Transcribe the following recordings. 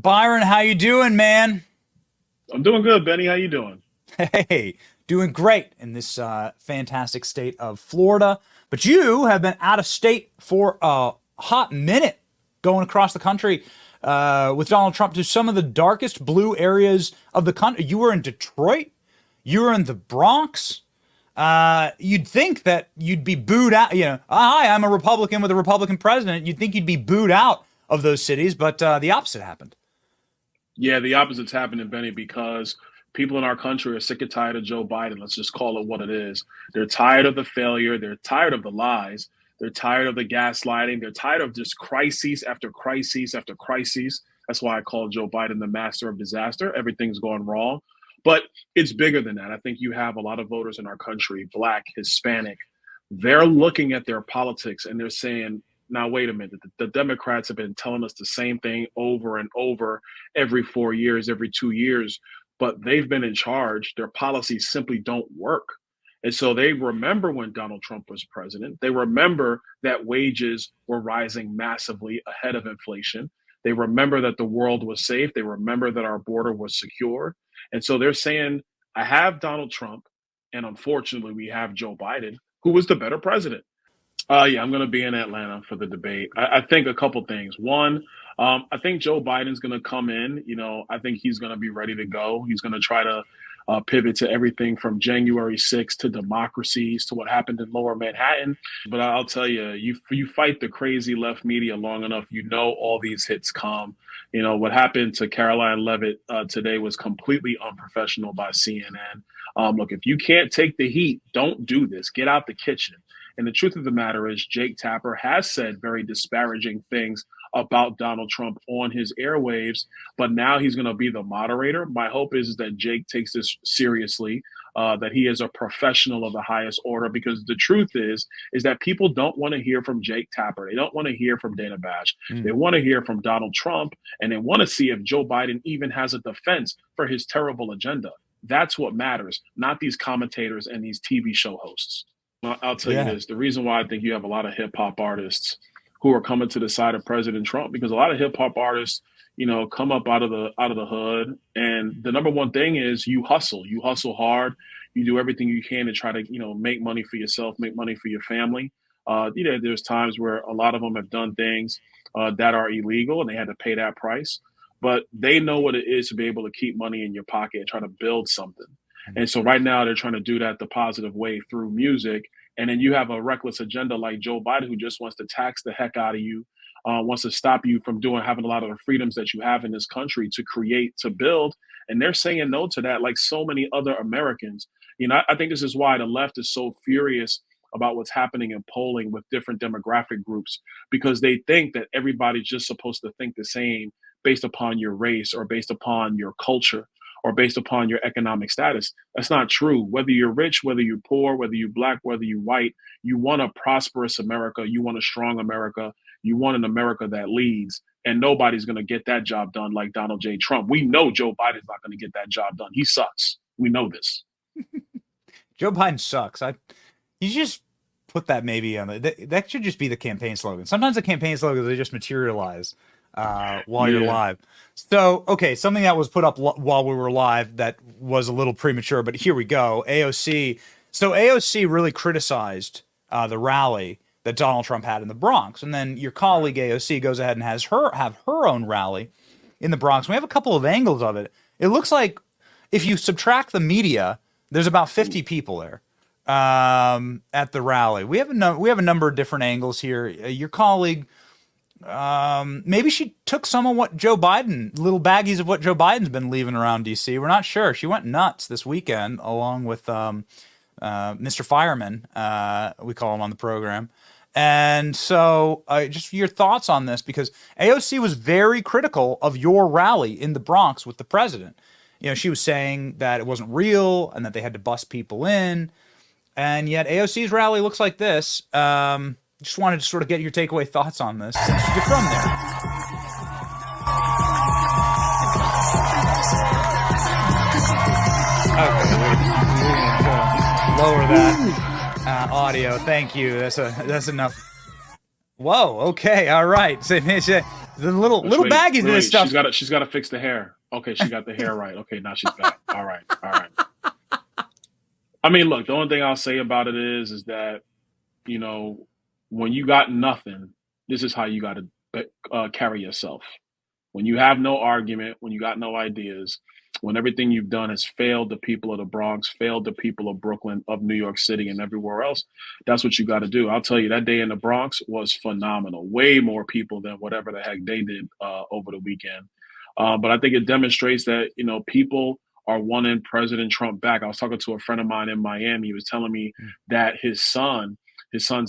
Byron, how you doing, man? I'm doing good, Benny. How you doing? Hey, doing great in this fantastic state of Florida. But you have been out of state for a hot minute, going across the country with Donald Trump to some of the darkest blue areas of the country. You were in Detroit. You were in the Bronx. You'd think that you'd be booed out. Hi, I'm a Republican with a Republican president. You'd think you'd be booed out of those cities, but the opposite happened. Yeah, the opposite's happening, Benny, because people in our country are sick and tired of Joe Biden. Let's just call it what it is. They're tired of the failure. They're tired of the lies. They're tired of the gaslighting. They're tired of just crises after crises after crises. That's why I call Joe Biden the master of disaster. Everything's going wrong. But it's bigger than that. I think you have a lot of voters in our country, Black, Hispanic. They're looking at their politics and they're saying, now, wait a minute. The Democrats have been telling us the same thing over and over every 4 years, every 2 years, but they've been in charge. Their policies simply don't work. And so they remember when Donald Trump was president. They remember that wages were rising massively ahead of inflation. They remember that the world was safe. They remember that our border was secure. And so they're saying, I have Donald Trump, and unfortunately, we have Joe Biden, who was the better president. Yeah, I'm going to be in Atlanta for the debate. I think a couple things. One, I think Joe Biden's going to come in. I think he's going to be ready to go. He's going to try to pivot to everything from January 6th to democracies to what happened in Lower Manhattan. But I'll tell you, you fight the crazy left media long enough, all these hits come. What happened to Caroline Levitt today was completely unprofessional by CNN. Look, if you can't take the heat, don't do this. Get out the kitchen. And the truth of the matter is, Jake Tapper has said very disparaging things about Donald Trump on his airwaves, but now he's going to be the moderator. My hope is that Jake takes this seriously, that he is a professional of the highest order, because the truth is that people don't want to hear from Jake Tapper. They don't want to hear from Dana Bash. They want to hear from Donald Trump, and they want to see if Joe Biden even has a defense for his terrible agenda. That's what matters, not these commentators and these TV show hosts. I'll tell you this. The reason why I think you have a lot of hip hop artists who are coming to the side of President Trump, because a lot of hip hop artists, come up out of the hood. And the number one thing is you hustle hard. You do everything you can to try to, make money for yourself, make money for your family. There's times where a lot of them have done things that are illegal and they had to pay that price, but they know what it is to be able to keep money in your pocket and try to build something. And so right now they're trying to do that the positive way through music. And then you have a reckless agenda like Joe Biden, who just wants to tax the heck out of you, wants to stop you from having a lot of the freedoms that you have in this country to create, to build. And they're saying no to that, like so many other Americans. I think this is why the left is so furious about what's happening in polling with different demographic groups, because they think that everybody's just supposed to think the same based upon your race or based upon your culture or based upon your economic status. That's not true. Whether you're rich, whether you're poor, whether you're Black, whether you're white, you want a prosperous America. You want a strong America. You want an America that leads. And nobody's going to get that job done like Donald J. Trump. We know Joe Biden's not going to get that job done. He sucks. We know this. Joe Biden sucks. You just put that maybe on that should just be the campaign slogan. Sometimes the campaign slogans, they just materialize while you're live. So, okay, something that was put up while we were live that was a little premature, but here we go. AOC. So AOC really criticized the rally that Donald Trump had in the Bronx, and then your colleague AOC goes ahead and have her own rally in the Bronx. We have a couple of angles of it. It looks like if you subtract the media, there's about 50 people there at the rally. We have a number of different angles here. Your colleague. Maybe she took some of what little baggies of what Joe Biden's been leaving around DC. We're not sure. She went nuts this weekend along with Mr. Fireman. We call him on the program. And so just your thoughts on this, because AOC was very critical of your rally in the Bronx with the president. She was saying that it wasn't real and that they had to bust people in. And yet AOC's rally looks like this. Just wanted to sort of get your takeaway thoughts on this since you're from there. Okay, we're lower that audio. Thank you. That's enough. Whoa. Okay. All right. The little Let's little wait. baggies of Wait, this wait. stuff. She's got to fix the hair. Okay, she got the hair right. Okay, now she's back. All right. All right. I mean, look, the only thing I'll say about it is that, you know, when you got nothing, this is how you got to carry yourself. When you have no argument, when you got no ideas, when everything you've done has failed the people of the Bronx, failed the people of Brooklyn, of New York City, and everywhere else, that's what you got to do. I'll tell you, that day in the Bronx was phenomenal. Way more people than whatever the heck they did over the weekend. But I think it demonstrates that, you know, people are wanting President Trump back. I was talking to a friend of mine in Miami. He was telling me that his son's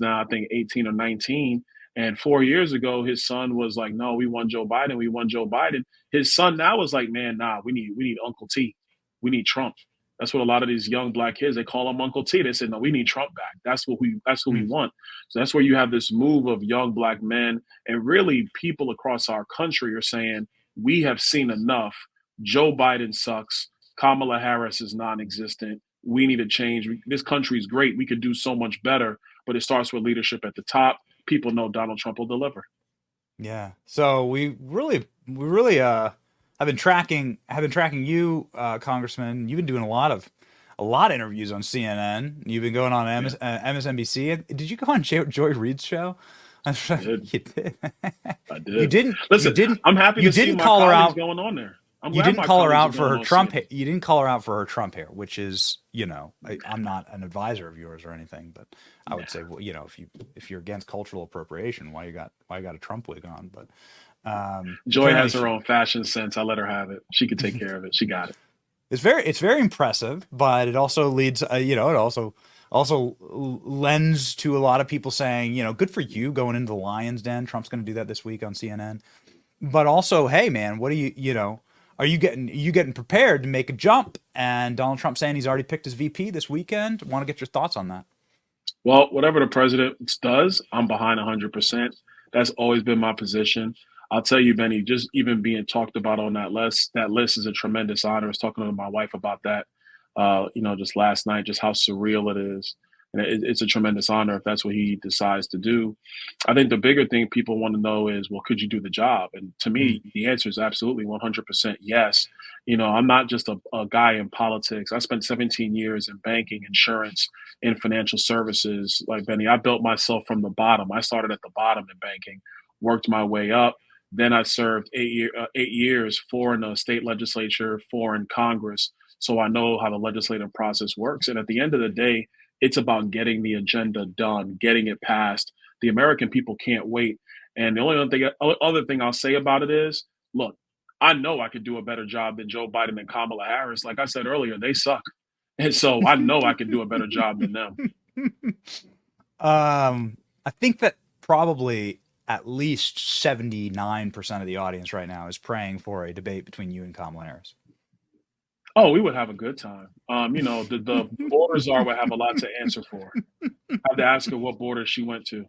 now, I think, 18 or 19. And 4 years ago, his son was like, "No, we won Joe Biden. We won Joe Biden." His son now is like, "Man, nah, we need Uncle T. We need Trump." That's what a lot of these young black kids, they call him Uncle T. They said, "No, we need Trump back. That's who we want." So that's where you have this move of young black men, and really people across our country are saying, "We have seen enough. Joe Biden sucks. Kamala Harris is non-existent. We need a change. This country is great. We could do so much better, but it starts with leadership at the top. People know Donald Trump will deliver." Yeah. So we really have been tracking you, Congressman. You've been doing a lot of interviews on CNN. You've been going on Yeah, MSNBC. Did you go on Joy Reid's show? I'm I sure did. you did. I You did. didn't. You Listen, didn't. I'm happy You to see didn't my call her colleagues out. going on there. I'm You glad didn't my call her colleagues are out for going her on Trump. CNN. You didn't call her out for her Trump hair, which is, I'm not an advisor of yours or anything, but I would say, well, if you're against cultural appropriation, why you got a Trump wig on? But Joy apparently, has her own fashion sense. I let her have it. She could take care of it. She got it. it's very impressive, but it also leads, it also lends to a lot of people saying, good for you going into the Lions Den. Trump's going to do that this week on CNN. But also, hey man, what do are you getting prepared to make a jump? And Donald Trump saying he's already picked his VP this weekend. Want to get your thoughts on that? Well, whatever the president does, I'm behind 100%. That's always been my position. I'll tell you, Benny, just even being talked about on that list is a tremendous honor. I was talking to my wife about that, just last night, just how surreal it is. And it's a tremendous honor if that's what he decides to do. I think the bigger thing people want to know is, well, could you do the job? And to Mm, me, the answer is absolutely 100% yes. I'm not just a guy in politics. I spent 17 years in banking, insurance, in financial services. Like Benny, I built myself from the bottom. I started at the bottom in banking, worked my way up. Then I served 8 years, four in the state legislature, four in Congress. So I know how the legislative process works. And at the end of the day, it's about getting the agenda done, getting it passed. The American people can't wait. And the only other thing I'll say about it is, look, I know I could do a better job than Joe Biden and Kamala Harris. Like I said earlier, they suck. And so I know I can do a better job than them. I think that probably at least 79% of the audience right now is praying for a debate between you and Kamala Harris. Oh, we would have a good time. The border czar would have a lot to answer for. I have to ask her what border she went to.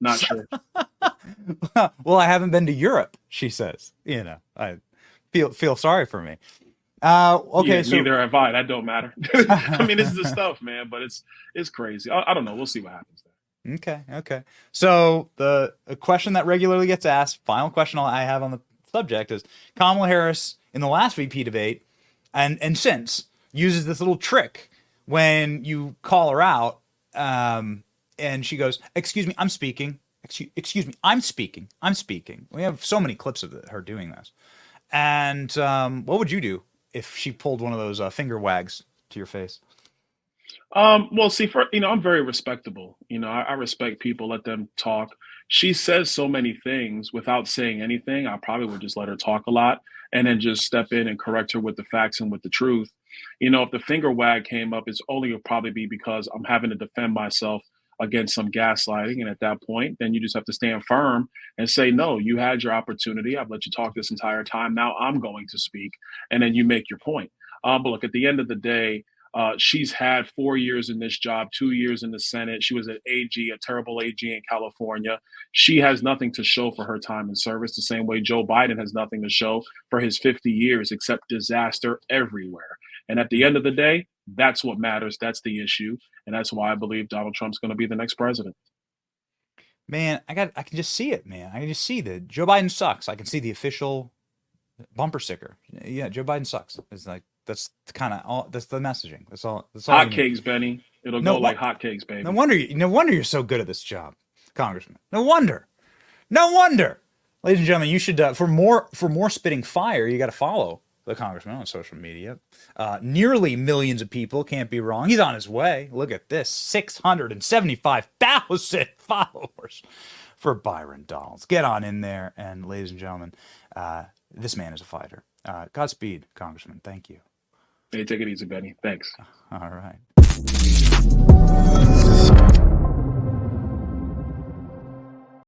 Not sure. Well, I haven't been to Europe, she says. I feel sorry for me. Okay, Yeah, so neither have I. That don't matter. I mean, this is the stuff, man. But it's crazy. I don't know. We'll see what happens there. okay. So the a question that regularly gets asked, final question I have on the subject is Kamala Harris in the last VP debate and since uses this little trick when you call her out, and she goes, "Excuse me, I'm speaking. Excuse me, I'm speaking. I'm speaking." We have so many clips of her doing this. And what would you do if she pulled one of those finger wags to your face? Well, see, I'm very respectable. I respect people, let them talk. She says so many things without saying anything. I probably would just let her talk a lot and then just step in and correct her with the facts and with the truth. If the finger wag came up, it's only will probably be because I'm having to defend myself against some gaslighting. And at that point, then you just have to stand firm and say, no, you had your opportunity. I've let you talk this entire time. Now I'm going to speak. And then you make your point. But look, at the end of the day, she's had 4 years in this job, 2 years in the Senate. She was an AG, a terrible AG in California. She has nothing to show for her time in service, the same way Joe Biden has nothing to show for his 50 years except disaster everywhere. And at the end of the day, that's what matters. That's the issue. And that's why I believe Donald Trump's going to be the next president. Man, I can just see it, man. I can just see that Joe Biden sucks. I can see the official bumper sticker. Yeah, Joe Biden sucks. It's like that's kind of all. That's the messaging. That's all. That's all. You need. Hotcakes, Benny. It'll No, go like what? hotcakes, baby. No wonder you're so good at this job, Congressman. No wonder. No wonder. Ladies and gentlemen, you should for more spitting fire, you got to follow the congressman on social media. Nearly millions of people, can't be wrong. He's on his way. Look at this, 675,000 followers for Byron Donalds. Get on in there, and ladies and gentlemen, this man is a fighter. Godspeed, Congressman. Thank you. Hey, take it easy, Benny. Thanks. All right.